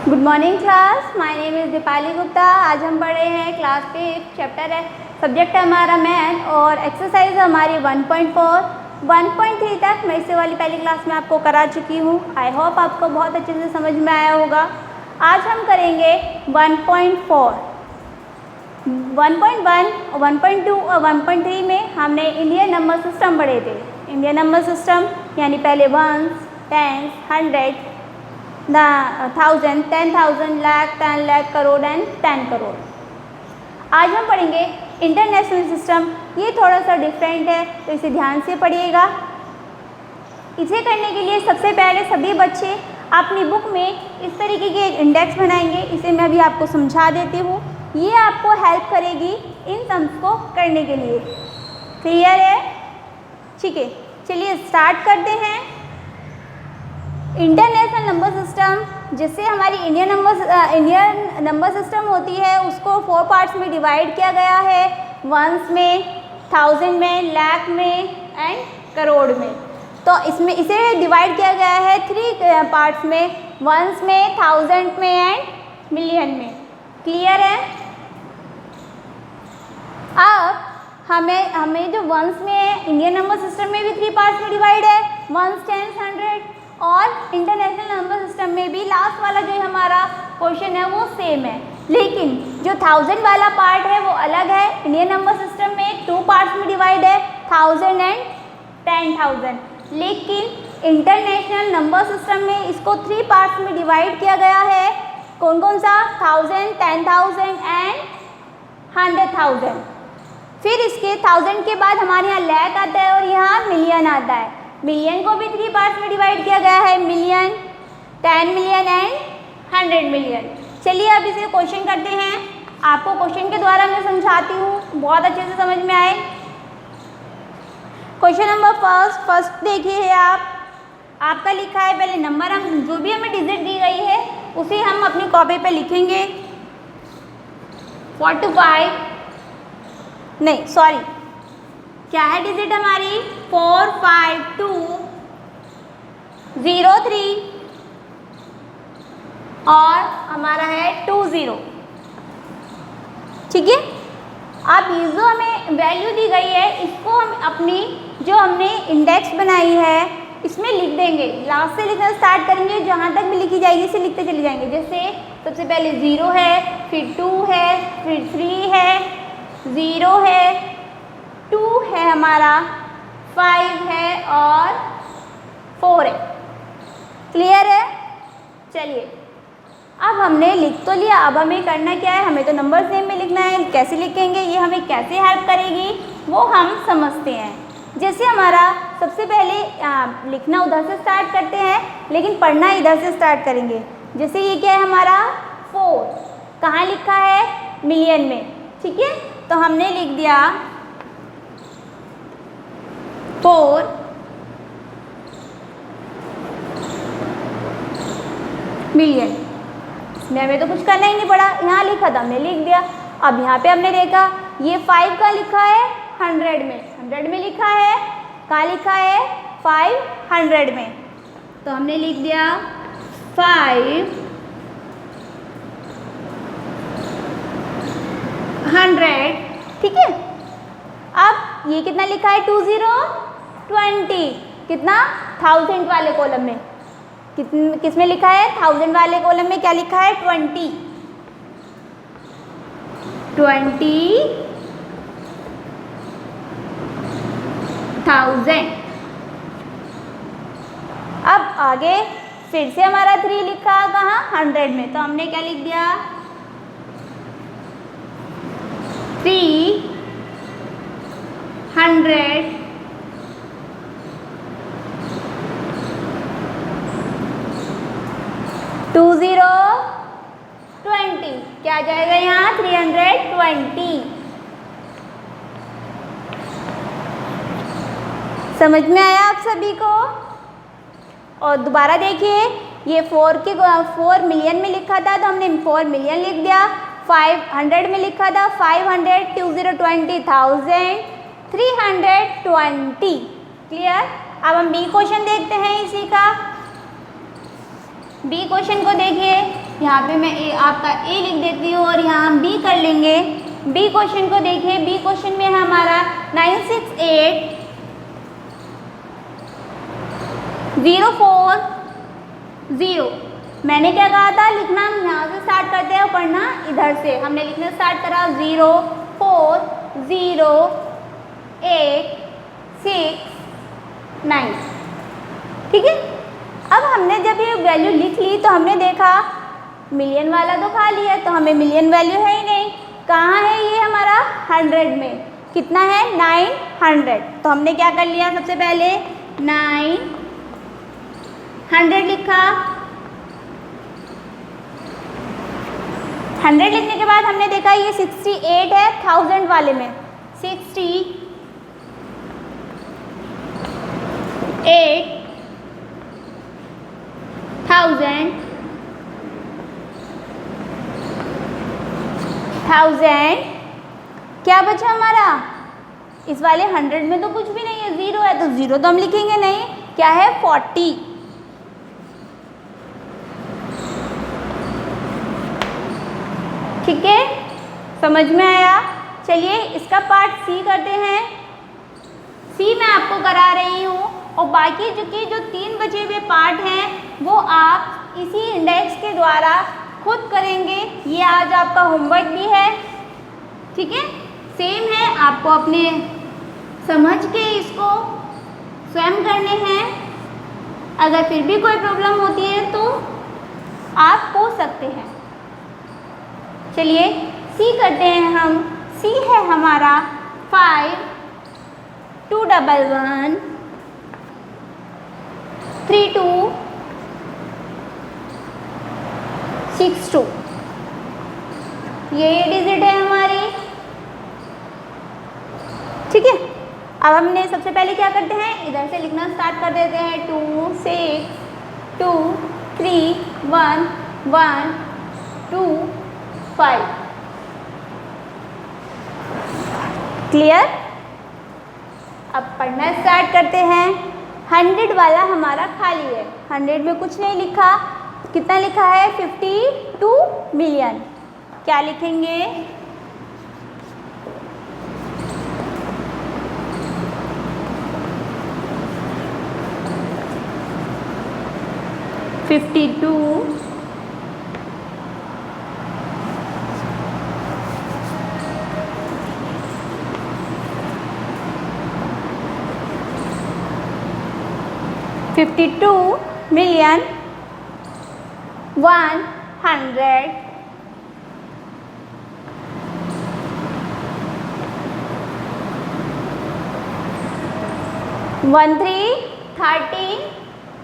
Good morning class, my name is Deepali Gupta. आज हम पढ़ रहे हैं क्लास 5, चैप्टर है, सब्जेक्ट है हमारा मैथ और एक्सरसाइज हमारी 1.4 1.3 तक मैं इससे वाली पहली क्लास में आपको करा चुकी हूँ। आई होप आपको बहुत अच्छे से समझ में आया होगा। आज हम करेंगे 1.4 1.1 1.2 और 1.3 में हमने इंडियन नंबर सिस्टम पढ़े थे। इंडियन नंबर सिस्टम यानी पहले ones, tens, 100, 1000, 10,000, lakh, 10 lakh, crore and 10 crore. आज हम पढ़ेंगे इंटरनेशनल सिस्टम। ये थोड़ा सा डिफरेंट है तो इसे ध्यान से पढ़िएगा। इसे करने के लिए सबसे पहले सभी बच्चे अपनी बुक में इस तरीके के एक इंडेक्स बनाएंगे। इसे मैं अभी आपको समझा देती हूँ। ये आपको हेल्प करेगी इन सम्स को करने के लिए। क्लियर है? ठीक है, चलिए स्टार्ट करते हैं। इंटरनेशनल नंबर सिस्टम, जिससे हमारी इंडियन नंबर सिस्टम होती है, उसको 4 पार्ट्स में डिवाइड किया गया है। वंस में, 1000 में, लाख में एंड करोड़ में। तो इसमें इसे डिवाइड किया गया है 3 पार्ट्स में, वंस में, 1000 में एंड मिलियन में। क्लियर है? अब हमें जो वंस में है, इंडियन नंबर सिस्टम में भी 3 पार्ट्स में डिवाइड है, वंस, टेंस, 100, और इंटरनेशनल नंबर सिस्टम में भी लास्ट वाला जो हमारा क्वेश्चन है वो सेम है, लेकिन जो 1000 वाला पार्ट है वो अलग है। इंडियन नंबर सिस्टम में 2 पार्ट्स में डिवाइड है, 1000 एंड 10,000, लेकिन इंटरनेशनल नंबर सिस्टम में इसको 3 पार्ट्स में डिवाइड किया गया है। कौन कौन सा? 1000, 10,000 एंड 100,000। फिर इसके 1000 के बाद हमारे यहाँ लाख आता है और यहाँ मिलियन आता है। मिलियन को भी 3 पार्ट्स में डिवाइड किया गया है, मिलियन, 10 मिलियन एंड 100 मिलियन। चलिए अब इसे क्वेश्चन करते हैं। आपको क्वेश्चन के द्वारा मैं समझाती हूँ, बहुत अच्छे से समझ में आए। क्वेश्चन नंबर फर्स्ट देखिए आपका लिखा है, पहले नंबर हम जो भी हमें डिजिट दी गई है उसे हम अपनी कॉपी पे लिखेंगे। 45 नहीं सॉरी, क्या है डिजिट हमारी? 45203 और हमारा है 20। ठीक है। अब ये जो हमें वैल्यू दी गई है इसको हम अपनी जो हमने इंडेक्स बनाई है इसमें लिख देंगे। लास्ट से लिखना स्टार्ट करेंगे, जहाँ तक भी लिखी जाएगी इसे लिखते चले जाएंगे। जैसे सबसे पहले 0 है, फिर 2 है, फिर 3 है, 0 है, 2 है हमारा, 5 है और 4 है। क्लियर है? चलिए अब हमने लिख तो लिया, अब हमें करना क्या है? हमें तो नंबर सेम में लिखना है। कैसे लिखेंगे, ये हमें कैसे हेल्प करेगी वो हम समझते हैं। जैसे हमारा सबसे पहले लिखना उधर से स्टार्ट करते हैं, लेकिन पढ़ना इधर से स्टार्ट करेंगे। जैसे ये क्या है हमारा 4, कहाँ लिखा है? मिलियन में। ठीक है, तो हमने लिख दिया 4 मिलियन। इसमें हमें तो कुछ करना ही नहीं पड़ा, यहाँ लिखा था हमने लिख दिया। अब यहाँ पे हमने देखा ये 5 का लिखा है 100 में, 100 में लिखा है, कहाँ लिखा है? 500 में। तो हमने लिख दिया 500। ठीक है। अब ये कितना लिखा है? 20, कितना? 1000 वाले कॉलम में। किस में लिखा है? 1000 वाले कॉलम में क्या लिखा है? 20। अब आगे फिर से हमारा 3 लिखा कहाँ? 100 में। तो हमने क्या लिख दिया? 300 20 क्या आ जाएगा यहाँ? 320। समझ में आया आप सभी को? और दोबारा देखिए, ये 4 मिलियन में लिखा था तो हमने 4 मिलियन लिख दिया। 500 में लिखा था 500, 20,000, 320। क्लियर? अब हम बी क्वेश्चन देखते हैं इसी का। बी क्वेश्चन को देखिए, यहाँ पे मैं आपका ए लिख देती हूँ और यहाँ हम बी कर लेंगे। बी क्वेश्चन को देखिए, बी क्वेश्चन में है हमारा 968040। मैंने क्या कहा था, लिखना हम यहाँ से स्टार्ट करते हैं और पढ़ना इधर से। हमने लिखना स्टार्ट करा 0408669, ठीक है। अब हमने जब ये वैल्यू लिख ली तो हमने देखा मिलियन वाला तो खाली है, तो हमें मिलियन वैल्यू है ही नहीं। कहाँ है ये हमारा 100 में, कितना है 900। तो हमने क्या कर लिया, सबसे पहले 900 लिखा। 100 लिखने के बाद हमने देखा ये 68 है 1000 वाले में, 68,000 क्या बचा हमारा, इस वाले 100 में तो कुछ भी नहीं है, 0 है, तो 0 तो हम लिखेंगे नहीं। क्या है 40। ठीक है, समझ में आया। चलिए इसका पार्ट सी करते हैं। सी मैं आपको करा रही हूँ और बाकी जो 3 बचे हुए पार्ट हैं वो आप इसी इंडेक्स के द्वारा खुद करेंगे। ये आज आपका होमवर्क भी है, ठीक है, सेम है, आपको अपने समझ के इसको स्वयं करने हैं। अगर फिर भी कोई प्रॉब्लम होती है तो आप पूछ सकते हैं। चलिए सी करते हैं हम। सी है हमारा 52113262, ये डिजिट है हमारी, ठीक है। अब हमने सबसे पहले क्या करते हैं, इधर से लिखना स्टार्ट कर देते हैं 2 6 2 3 1 1 2 5। क्लियर। अब पढ़ना स्टार्ट करते हैं। 100 वाला हमारा खाली है, 100 में कुछ नहीं लिखा। कितना लिखा है 52 मिलियन। क्या लिखेंगे, $52 मिलियन 100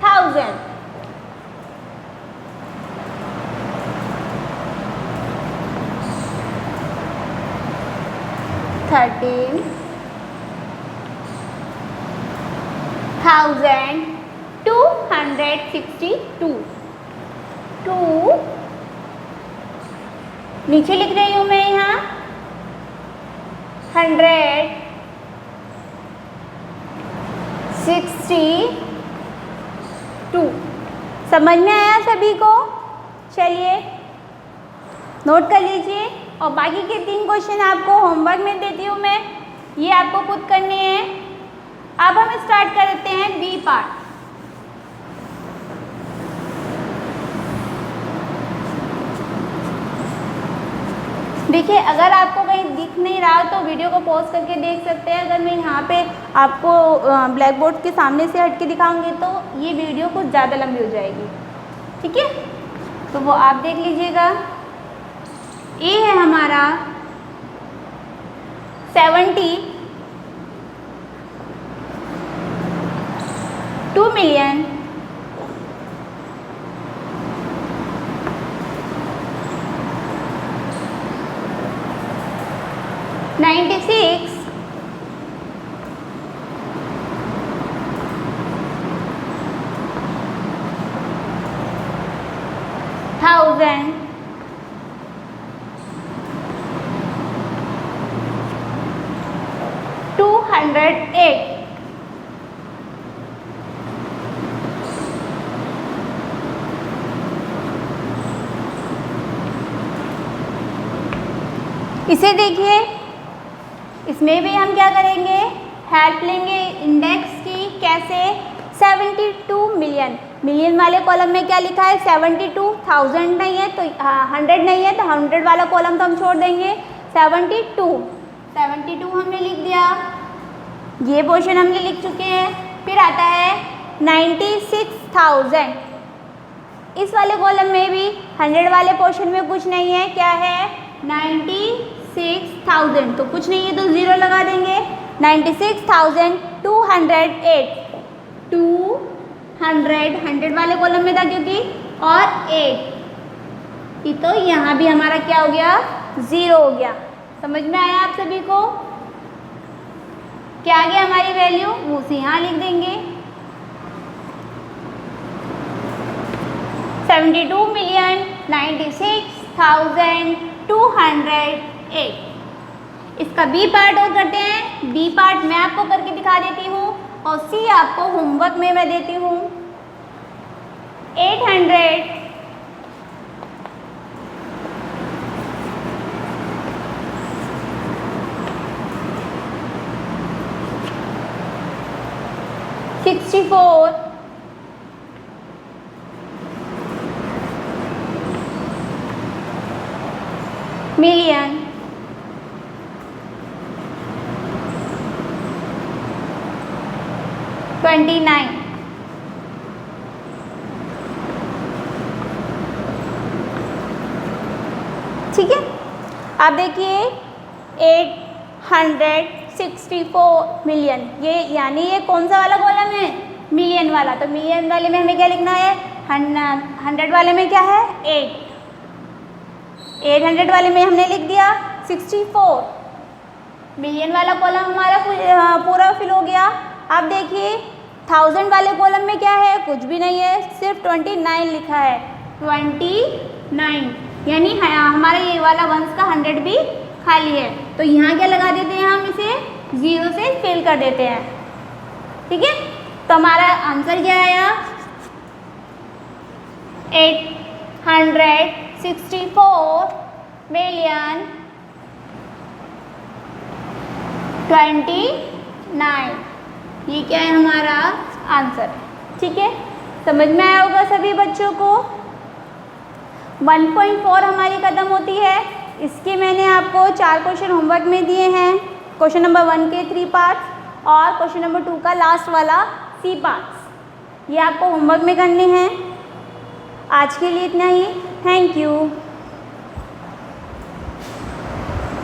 13,000। $13,262। 2 नीचे लिख रही हूँ मैं यहाँ 162। समझ में आया सभी को। चलिए नोट कर लीजिए और बाकी के 3 क्वेश्चन आपको होमवर्क में देती हूँ मैं, ये आपको खुद करने हैं। अब हम स्टार्ट करते हैं बी पार्ट। देखिए अगर आपको कहीं दिख नहीं रहा तो वीडियो को पॉज करके देख सकते हैं। अगर मैं यहाँ पे आपको ब्लैक बोर्ड के सामने से हट के दिखाऊंगी तो ये वीडियो कुछ ज़्यादा लंबी हो जाएगी, ठीक है, तो वो आप देख लीजिएगा। ए है हमारा 72 मिलियन 96,000 208। इसे देखिए, इसमें भी हम क्या करेंगे, हेल्प लेंगे इंडेक्स की। कैसे? 72 मिलियन, मिलियन वाले कॉलम में क्या लिखा है 72, 1000 नहीं है तो 100 नहीं है तो 100 वाला कॉलम तो हम छोड़ देंगे। 72 हमने लिख दिया, ये पोर्शन हमने लिख चुके हैं। फिर आता है 96,000, इस वाले कॉलम में भी 100 वाले पोर्शन में कुछ नहीं है, क्या है 96,000, तो कुछ नहीं है तो 0 लगा देंगे। 96,208, 100 वाले कॉलम में था क्योंकि, और 8, ये तो यहाँ भी हमारा क्या हो गया 0 हो गया। समझ में आया आप सभी को? क्या आ गया हमारी वैल्यू, उसे यहाँ लिख देंगे 72,96,208। इसका बी पार्ट और करते हैं। बी पार्ट मैं आपको करके दिखा देती हूँ और सी आपको होमवर्क में मैं देती हूँ। 800 64 मिलियन 29 ठीक है। अब देखिए 864 मिलियन, ये यानी ये कौन सा वाला कॉलम है, मिलियन वाला। तो मिलियन वाले में हमें क्या लिखना है, 100 वाले में क्या है 8, 800 वाले में हमने लिख दिया 64, मिलियन वाला कॉलम हमारा पूरा फिल हो गया। अब देखिए 1000 वाले कॉलम में क्या है, कुछ भी नहीं है, सिर्फ 29 लिखा है, 29, यानी हमारा ये वाला वंस का 100 भी खाली है। तो यहाँ क्या लगा देते हैं, हम इसे 0 से फिल कर देते हैं। ठीक है, तो हमारा आंसर क्या आया 864 मिलियन 29, ये क्या है हमारा आंसर। ठीक है, समझ में आया होगा सभी बच्चों को। 1.4 हमारी ख़त्म होती है। इसके मैंने आपको 4 क्वेश्चन होमवर्क में दिए हैं। क्वेश्चन नंबर 1 के 3 पार्ट्स और क्वेश्चन नंबर 2 का लास्ट वाला C पार्ट्स, ये आपको होमवर्क में करने हैं। आज के लिए इतना ही, थैंक यू।